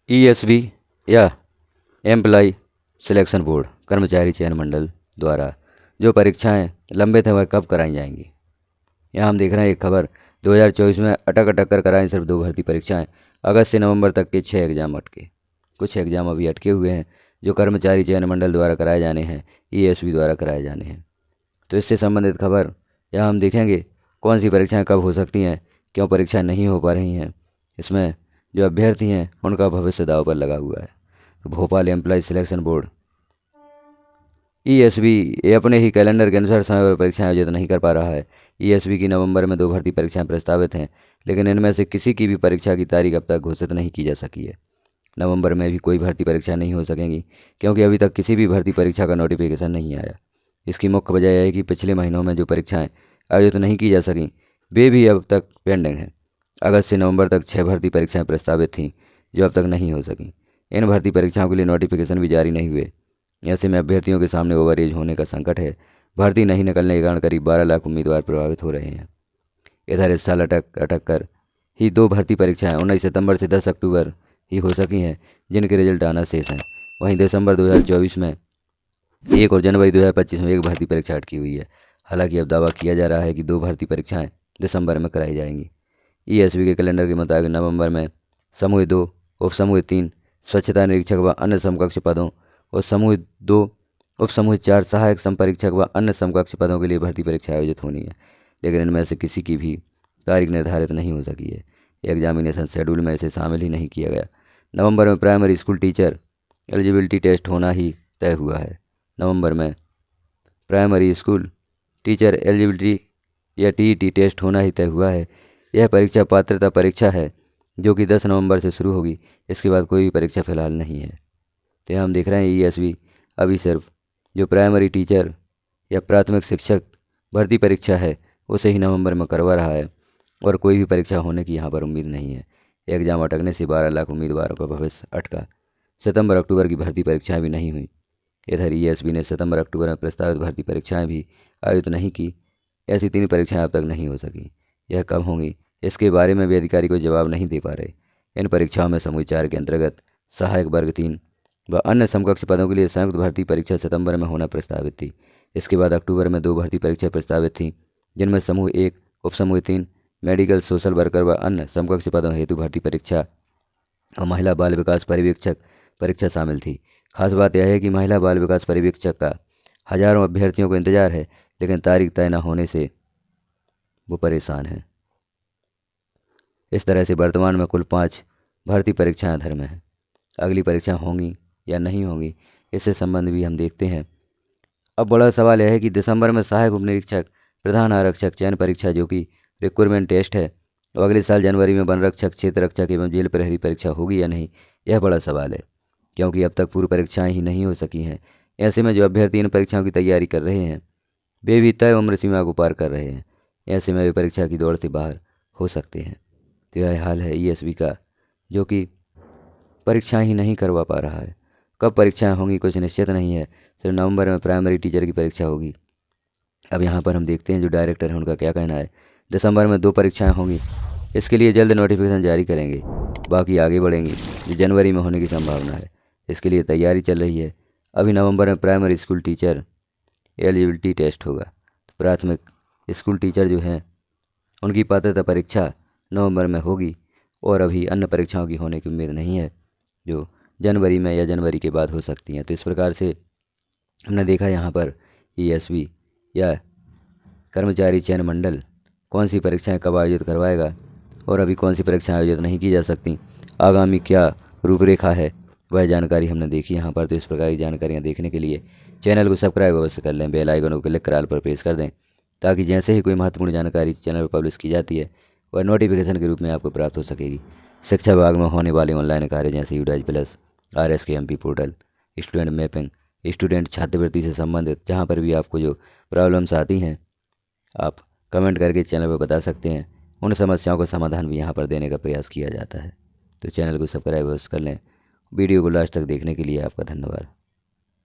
ESB या employ selection board कर्मचारी चयन मंडल द्वारा जो परीक्षाएं लंबित हैं वह कब कराई जाएंगी। यहाँ हम देख रहे हैं एक खबर 2024 में अटक अटक कर कराई सिर्फ 2 भर्ती परीक्षाएं। अगस्त से नवंबर तक के 6 एग्जाम अटके। कुछ एग्जाम अभी अटके हुए हैं जो कर्मचारी चयन मंडल द्वारा कराए जाने हैं, ईएसबी द्वारा कराए जाने हैं। तो इससे संबंधित खबर यहाँ हम देखेंगे कौन सी परीक्षाएं कब हो सकती हैं, क्यों परीक्षाएं नहीं हो पा रही हैं। इसमें जो अभ्यर्थी हैं उनका भविष्य दांव पर लगा हुआ है। तो Bhopal employ selection board ESB ये अपने ही कैलेंडर के अनुसार समय पर परीक्षाएं आयोजित नहीं कर पा रहा है। ईएसबी की नवंबर में 2 भर्ती परीक्षाएं प्रस्तावित हैं, लेकिन इनमें से किसी की भी परीक्षा की तारीख अब तक घोषित नहीं की जा सकी है। नवंबर में भी कोई भर्ती परीक्षा नहीं हो सकेंगी क्योंकि अभी तक किसी भी भर्ती परीक्षा का नोटिफिकेशन नहीं आया। इसकी मुख्य वजह यह है कि पिछले महीनों में जो परीक्षाएं आयोजित नहीं की जा सकीं वे भी अब तक पेंडिंग हैं। अगस्त से नवंबर तक 6 भर्ती परीक्षाएं प्रस्तावित थीं जो अब तक नहीं हो सकीं। इन भर्ती परीक्षाओं के लिए नोटिफिकेशन भी जारी नहीं हुए। ऐसे में अभ्यर्थियों के सामने ओवरएज होने का संकट है। भर्ती नहीं निकलने के कारण करीब 12 लाख उम्मीदवार प्रभावित हो रहे हैं। इधर इस साल अटक अटक कर ही 2 भर्ती परीक्षाएं 19 सितंबर से 10 अक्टूबर ही हो सकी हैं, जिनके रिजल्ट आना शेष हैं। वहीं दिसंबर 2024 में एक और जनवरी 2025 में एक भर्ती परीक्षा अटकी हुई है। हालांकि अब दावा किया जा रहा है कि 2 भर्ती परीक्षाएं दिसंबर में कराई जाएंगी। ईएसबी के कैलेंडर के मुताबिक नवंबर में समूह 2, उप समूह 3 स्वच्छता निरीक्षक व अन्य समकक्ष पदों और समूह 2 उप समूह 4 सहायक संपरीक्षक व अन्य समकक्ष पदों के लिए भर्ती परीक्षा आयोजित होनी है, लेकिन इनमें से किसी की भी तारीख निर्धारित नहीं हो सकी है। एग्जामिनेशन शेड्यूल में इसे शामिल ही नहीं किया गया। नवंबर में primary school teacher eligibility test होना ही तय हुआ है। नवंबर में प्राइमरी स्कूल टीचर एलिजिबिलिटी या टीईटी टेस्ट होना ही तय हुआ है। यह परीक्षा पात्रता परीक्षा है जो कि 10 नवंबर से शुरू होगी। इसके बाद कोई भी परीक्षा फिलहाल नहीं है। तो यहाँ हम देख रहे हैं ईएसबी अभी सिर्फ जो प्राइमरी टीचर या प्राथमिक शिक्षक भर्ती परीक्षा है उसे ही नवंबर में करवा रहा है और कोई भी परीक्षा होने की यहाँ पर उम्मीद नहीं है। एग्जाम अटकने से 12 लाख उम्मीदवारों का भविष्य अटका। सितंबर अक्टूबर की भर्ती परीक्षाएं भी नहीं हुई। इधर ईएसबी ने सितंबर अक्टूबर में प्रस्तावित भर्ती परीक्षाएं भी आयोजित नहीं की। ऐसी 3 परीक्षाएं अब तक नहीं हो सकी। यह कब होंगी इसके बारे में भी अधिकारी कोई जवाब नहीं दे पा रहे। इन परीक्षाओं में समूह 4 के अंतर्गत सहायक वर्ग 3 व अन्य समकक्ष पदों के लिए संयुक्त भर्ती परीक्षा सितंबर में होना प्रस्तावित थी। इसके बाद अक्टूबर में 2 भर्ती परीक्षा प्रस्तावित थीं, जिनमें समूह 1 उप समूह 3 मेडिकल सोशल वर्कर व अन्य समकक्ष पदों हेतु भर्ती परीक्षा और महिला बाल विकास पर्यवेक्षक परीक्षा शामिल थी। खास बात यह है कि महिला बाल विकास पर्यवेक्षक का हजारों अभ्यर्थियों को इंतजार है, लेकिन तारीख तय न होने से वो परेशान हैं। इस तरह से वर्तमान में कुल 5 भर्ती परीक्षाएं धर में हैं। अगली परीक्षाएं होंगी या नहीं होंगी इससे संबंध भी हम देखते हैं। अब बड़ा सवाल यह है कि दिसंबर में सहायक उप निरीक्षक प्रधान आरक्षक चयन परीक्षा जो कि रिक्रूटमेंट टेस्ट है और अगले साल जनवरी में वन रक्षक क्षेत्र रक्षक एवं जेल प्रहरी परीक्षा होगी या नहीं, यह बड़ा सवाल है, क्योंकि अब तक पूर्व परीक्षाएं ही नहीं हो सकी हैं। ऐसे में जो अभ्यर्थी इन परीक्षाओं की तैयारी कर रहे हैं वे भी तय उम्र सीमा को पार कर रहे हैं। ऐसे में वे परीक्षा की दौड़ से बाहर हो सकते हैं। तो यह हाल है ईएसबी का, जो कि परीक्षाएं ही नहीं करवा पा रहा है। कब परीक्षाएं होंगी कुछ निश्चित नहीं है। सिर्फ नवंबर में प्राइमरी टीचर की परीक्षा होगी। अब यहाँ पर हम देखते हैं जो डायरेक्टर हैं उनका क्या कहना है। दिसंबर में 2 परीक्षाएं होंगी, इसके लिए जल्द नोटिफिकेशन जारी करेंगे। बाकी आगे बढ़ेंगी जो जनवरी में होने की संभावना है। इसके लिए तैयारी चल रही है। अभी नवंबर में primary school teacher eligibility test होगा। तो प्राथमिक स्कूल टीचर जो हैं उनकी पात्रता परीक्षा नवंबर में होगी और अभी अन्य परीक्षाओं की होने की उम्मीद नहीं है, जो जनवरी में या जनवरी के बाद हो सकती हैं। तो इस प्रकार से हमने देखा यहाँ पर ईएसबी या कर्मचारी चयन मंडल कौन सी परीक्षाएं कब आयोजित करवाएगा और अभी कौन सी परीक्षाएं आयोजित नहीं की जा सकती। आगामी क्या रूपरेखा है वह जानकारी हमने देखी यहाँ पर। तो इस प्रकार की जानकारियाँ देखने के लिए चैनल को सब्सक्राइब अवश्य कर लें, बेल आइकन को क्लिक कर ऑल पर प्रेस कर दें, ताकि जैसे ही कोई महत्वपूर्ण जानकारी चैनल पर पब्लिश की जाती है वह नोटिफिकेशन के रूप में आपको प्राप्त हो सकेगी। शिक्षा विभाग में होने वाले ऑनलाइन कार्य जैसे UDISE plus, RSKMP portal, student mapping, student छात्रवृत्ति से संबंधित जहाँ पर भी आपको जो प्रॉब्लम्स आती हैं आप कमेंट करके चैनल पर बता सकते हैं। उन समस्याओं का समाधान भी यहाँ पर देने का प्रयास किया जाता है। तो चैनल को सब्सक्राइब अवश्य कर लें। वीडियो को लास्ट तक देखने के लिए आपका धन्यवाद।